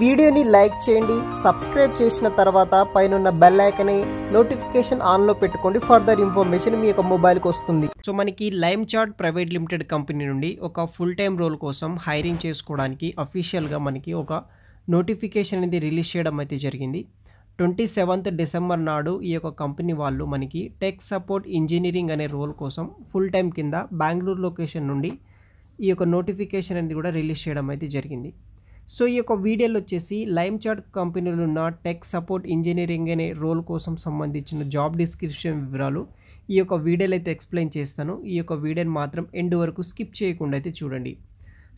వీడియోని లైక్ చేయండి, సబ్స్క్రైబ్ చేసిన తర్వాత పైన బెల్ ఐకాన్ని నోటిఫికేషన్ ఆన్లో పెట్టుకోండి. ఫర్దర్ ఇన్ఫర్మేషన్ మీ యొక్క మొబైల్కి వస్తుంది. సో మనకి lime chat private limited company నుండి ఒక ఫుల్ టైం రోల్ కోసం హైరింగ్ చేసుకోవడానికి అఫీషియల్గా మనకి ఒక నోటిఫికేషన్ అనేది రిలీజ్ చేయడం అయితే జరిగింది. 27th డిసెంబర్ నాడు ఈ యొక్క కంపెనీ వాళ్ళు మనకి టెక్ సపోర్ట్ ఇంజనీరింగ్ అనే రోల్ కోసం ఫుల్ టైం కింద బెంగళూరు లొకేషన్ నుండి ఈ యొక్క నోటిఫికేషన్ అనేది కూడా రిలీజ్ చేయడం అయితే జరిగింది. సో ఈ యొక్క వీడియోలో వచ్చేసి లైమ్ చాట్ కంపెనీలో ఉన్న టెక్ సపోర్ట్ ఇంజనీరింగ్ అనే రోల్ కోసం సంబంధించిన జాబ్ డిస్క్రిప్షన్ వివరాలు ఈ యొక్క వీడియోలో అయితే ఎక్స్ప్లెయిన్ చేస్తాను. ఈ యొక్క వీడియోని మాత్రం ఎండ్ వరకు స్కిప్ చేయకుండా అయితే చూడండి.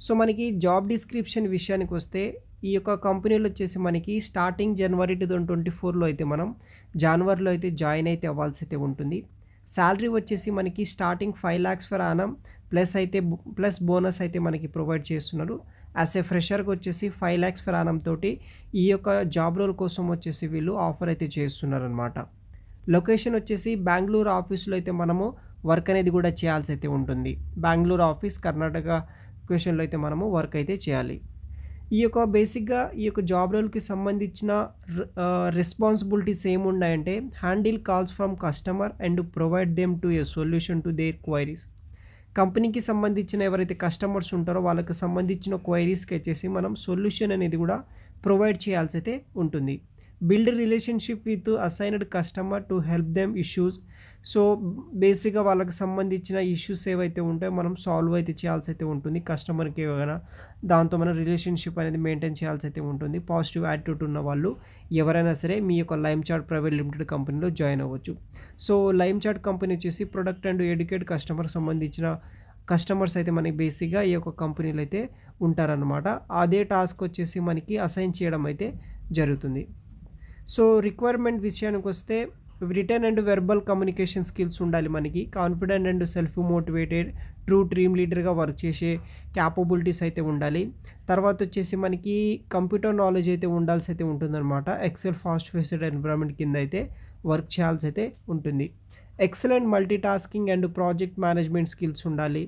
సో మనకి జాబ్ డిస్క్రిప్షన్ విషయానికి వస్తే ఈ యొక్క కంపెనీలో వచ్చేసి మనకి స్టార్టింగ్ జనవరి 2024లో అయితే మనం జనవరిలో అయితే జాయిన్ అయితే అవ్వాల్సి అయితే ఉంటుంది. శాలరీ వచ్చేసి మనకి starting 5 lakhs per annum plus bonus అయితే మనకి ప్రొవైడ్ చేస్తున్నారు. యాజ్ ఏ ఫ్రెషర్కి వచ్చేసి 5 lakhs per annum తోటి ఈ యొక్క జాబ్ రోల్ కోసం వచ్చేసి వీళ్ళు ఆఫర్ అయితే చేస్తున్నారు అనమాట. లొకేషన్ వచ్చేసి బెంగళూరు ఆఫీస్లో అయితే మనము వర్క్ అనేది కూడా చేయాల్సి అయితే ఉంటుంది. బెంగళూరు ఆఫీస్ కర్ణాటక లొకేషన్లో అయితే మనము వర్క్ అయితే చేయాలి. ఈ యొక్క బేసిక్గా ఈ యొక్క జాబ్ రోల్కి సంబంధించిన రెస్పాన్సిబిలిటీస్ ఏమున్నాయంటే handle calls from customer and provide them to a solution to their queries. కంపెనీకి సంబంధించిన ఎవరైతే కస్టమర్స్ ఉంటారో వాళ్ళకి సంబంధించిన క్వైరీస్కి వచ్చేసి మనం సొల్యూషన్ అనేది కూడా ప్రొవైడ్ చేయాల్సి అయితే ఉంటుంది. Build relationship with assigned customer to help them issues. So బేసిక్గా వాళ్ళకి సంబంధించిన ఇష్యూస్ ఏవైతే ఉంటాయో మనం సాల్వ్ అయితే చేయాల్సి అయితే ఉంటుంది. కస్టమర్కి ఏమైనా దాంతో మనం రిలేషన్షిప్ అనేది మెయింటైన్ చేయాల్సి అయితే ఉంటుంది. పాజిటివ్ యాటిట్యూడ్ ఉన్న వాళ్ళు ఎవరైనా సరే మీ యొక్క లైమ్ చాట్ ప్రైవేట్ లిమిటెడ్ కంపెనీలో జాయిన్ అవ్వచ్చు. సో లైమ్ చాట్ కంపెనీ వచ్చేసి ప్రొడక్ట్ అండ్ ఎడ్యుకేట్ కస్టమర్ సంబంధించిన కస్టమర్స్ అయితే మనకి బేసిక్గా ఈ యొక్క కంపెనీలో అయితే ఉంటారనమాట. అదే టాస్క్ వచ్చేసి మనకి అసైన్ చేయడం అయితే జరుగుతుంది. సో రిక్వైర్మెంట్ విషయానికి వస్తే return and verbal communication skills ఉండాలి. మనకి confident and self motivated true team లీడర్గా వర్క్ చేసే క్యాపబిలిటీస్ అయితే ఉండాలి. తర్వాత వచ్చేసి మనకి కంప్యూటర్ నాలెడ్జ్ అయితే ఉండాల్సి అయితే ఉంటుందన్నమాట. ఎక్సెల్ ఫాస్ట్ ఫేస్డ్ ఎన్విరాన్మెంట్ కింద అయితే వర్క్ చేయాల్సి అయితే ఉంటుంది. Excellent multi tasking and project management skills ఉండాలి.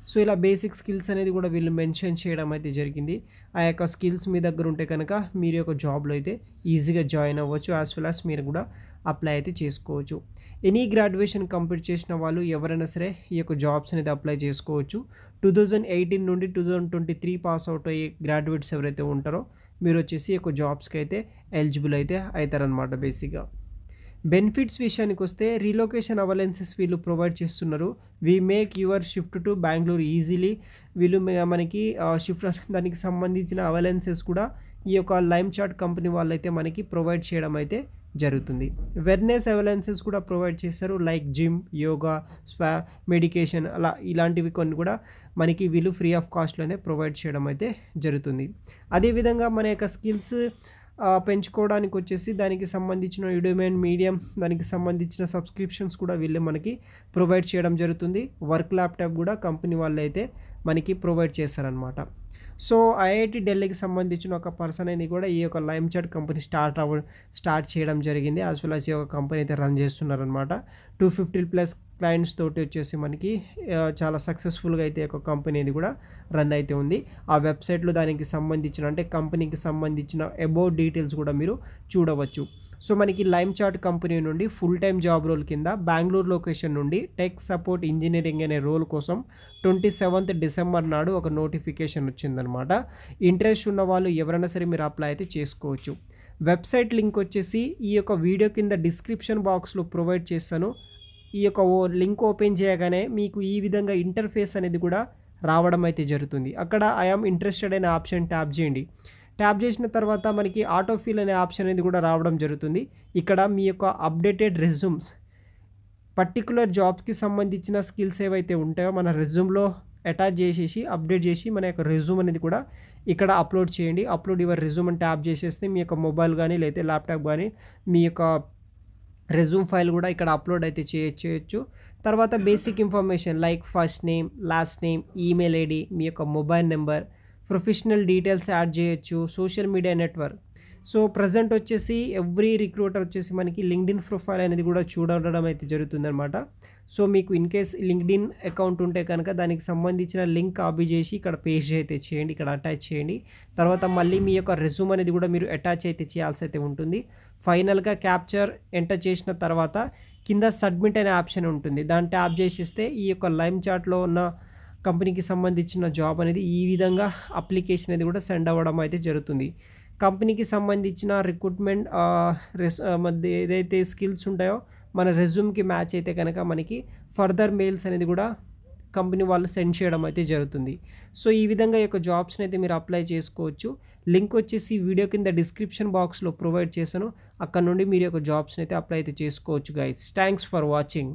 సో ఇలా బేసిక్ స్కిల్స్ అనేది కూడా వీళ్ళు మెన్షన్ చేయడం అయితే జరిగింది. ఆ యొక్క స్కిల్స్ మీ దగ్గర ఉంటే కనుక మీరు యొక్క జాబ్లో అయితే ఈజీగా జాయిన్ అవ్వచ్చు. యాజ్ వెల్ యాజ్ మీరు కూడా అప్లై అయితే చేసుకోవచ్చు. ఎనీ గ్రాడ్యుయేషన్ కంప్లీట్ చేసిన వాళ్ళు ఎవరైనా సరే ఈ యొక్క జాబ్స్ అనేది అప్లై చేసుకోవచ్చు. 2018 నుండి 2023 పాస్ అవుట్ అయ్యే గ్రాడ్యుయేట్స్ ఎవరైతే ఉంటారో మీరు వచ్చేసి ఈ యొక్క జాబ్స్కి అయితే ఎలిజిబుల్ అయితే అవుతారనమాట. బేసిక్గా బెనిఫిట్స్ విషయానికి వస్తే రీలొకేషన్ అవలెన్సెస్ వీళ్ళు ప్రొవైడ్ చేస్తున్నారు. We make your shift to Bengaluru easily. వీళ్ళు మనకి షిఫ్ట్ దానికి సంబంధించిన అవలెన్సెస్ కూడా ఈ యొక్క లైమ్ చాట్ కంపెనీ వాళ్ళైతే మనకి ప్రొవైడ్ చేయడం అయితే జరుగుతుంది. వెల్నెస్ అవలెన్సెస్ కూడా ప్రొవైడ్ చేస్తారు. లైక్ జిమ్, యోగా, మెడికేషన్ అలా ఇలాంటివి కొన్ని కూడా మనకి వీళ్ళు ఫ్రీ ఆఫ్ కాస్ట్లోనే ప్రొవైడ్ చేయడం అయితే జరుగుతుంది. అదేవిధంగా మన యొక్క స్కిల్స్ పెంచుకోవడానికి వచ్చేసి దానికి సంబంధించిన యుడెమీ అండ్ మీడియం దానికి సంబంధించిన సబ్స్క్రిప్షన్స్ కూడా వీళ్ళే మనకి ప్రొవైడ్ చేయడం జరుగుతుంది. వర్క్ ల్యాప్టాప్ కూడా కంపెనీ వాళ్ళు అయితే మనకి ప్రొవైడ్ చేస్తారనమాట. సో ఐఐటి ఢిల్లీకి సంబంధించిన ఒక పర్సన్ అనేది కూడా ఈ యొక్క లైమ్ చాట్ కంపెనీ స్టార్ట్ చేయడం జరిగింది. యాజ్ వెల్ యాజ్ ఈ యొక్క కంపెనీ అయితే రన్ చేస్తున్నారనమాట. 250+ క్లయింట్స్ తోటి వచ్చేసి మనకి చాలా సక్సెస్ఫుల్గా అయితే ఒక కంపెనీ అనేది కూడా రన్ అయితే ఉంది. ఆ వెబ్సైట్లో దానికి సంబంధించిన అంటే కంపెనీకి సంబంధించిన అబౌట్ డీటెయిల్స్ కూడా మీరు చూడవచ్చు. సో మనకి లైమ్ చాట్ కంపెనీ నుండి ఫుల్ టైం జాబ్ రోల్ కింద బెంగళూరు లొకేషన్ నుండి టెక్ సపోర్ట్ ఇంజనీరింగ్ అనే రోల్ కోసం 27th డిసెంబర్ నాడు ఒక నోటిఫికేషన్ వచ్చిందనమాట. ఇంట్రెస్ట్ ఉన్న వాళ్ళు ఎవరైనా సరే మీరు అప్లై అయితే చేసుకోవచ్చు. వెబ్సైట్ లింక్ వచ్చేసి ఈ యొక్క వీడియో కింద డిస్క్రిప్షన్ బాక్స్లో ప్రొవైడ్ చేస్తాను. ఈ యొక్క లింక్ ఓపెన్ చేయగానే మీకు ఈ విధంగా ఇంటర్ఫేస్ అనేది కూడా రావడం అయితే జరుగుతుంది. అక్కడ ఐఎమ్ ఇంట్రెస్టెడ్ అనే ఆప్షన్ ట్యాప్ చేయండి. ట్యాప్ చేసిన తర్వాత మనకి ఆటోఫిల్ అనే ఆప్షన్ అనేది కూడా రావడం జరుగుతుంది. ఇక్కడ మీ యొక్క అప్డేటెడ్ రెజ్యూమ్స్ పర్టికులర్ జాబ్స్కి సంబంధించిన స్కిల్స్ ఏవైతే ఉంటాయో మన రెజ్యూమ్లో అటాచ్ చేసేసి అప్డేట్ చేసి మన యొక్క రెజ్యూమ్ అనేది కూడా ఇక్కడ అప్లోడ్ చేయండి. అప్లోడ్ యువర్ రెజ్యూమ్ అని ట్యాప్ చేసేస్తే మీ యొక్క మొబైల్ కానీ లేకపోతే ల్యాప్టాప్ కానీ మీ యొక్క రెజ్యూమ్ ఫైల్ కూడా ఇక్కడ అప్లోడ్ అయితే చేయొచ్చు. తర్వాత basic information like first name, last name, email ID, మీ యొక్క mobile number, professional details add చేయొచ్చు. Social media network. So present వచ్చేసి ఎవ్రీ రిక్రూటర్ వచ్చేసి మనకి లింక్డ్ఇన్ ప్రొఫైల్ అనేది కూడా చూడడం అయితే జరుగుతుందన్నమాట. సో మీకు ఇన్ కేస్ లింక్డ్ఇన్ అకౌంట్ ఉంటే కనుక దానికి సంబంధించిన లింక్ కాపీ చేసి ఇక్కడ పేస్ట్ అయితే చేయండి, ఇక్కడ అటాచ్ చేయండి. తర్వాత మళ్ళీ మీ యొక్క రెజ్యూమ్ అనేది కూడా మీరు అటాచ్ అయితే చేయాల్సి అయితే ఉంటుంది. ఫైనల్గా క్యాప్చర్ ఎంటర్ చేసిన తర్వాత కింద సబ్మిట్ అనే ఆప్షన్ ఉంటుంది, దాన్ని ట్యాప్ చేసేస్తే ఈ యొక్క లైమ్ చాట్లో ఉన్న కంపెనీకి సంబంధించిన జాబ్ అనేది ఈ విధంగా అప్లికేషన్ అనేది కూడా సెండ్ అవ్వడం అయితే జరుగుతుంది. కంపెనీకి సంబంధించిన రిక్రూట్మెంట్ మధ్య ఏదైతే స్కిల్స్ ఉంటాయో మన రెజ్యూమ్కి మ్యాచ్ అయితే కనుక మనకి ఫర్దర్ మెయిల్స్ అనేది కూడా కంపెనీ వాళ్ళు సెండ్ చేయడం అయితే జరుగుతుంది. సో ఈ విధంగా ఈ యొక్క జాబ్స్ని అయితే మీరు అప్లై చేసుకోవచ్చు. లింక్ వచ్చేసి వీడియో కింద డిస్క్రిప్షన్ బాక్స్లో ప్రొవైడ్ చేశాను, అక్కడ నుండి మీరు యొక్క జాబ్స్ని అయితే అప్లై అయితే చేసుకోవచ్చు గైస్. Thanks for watching.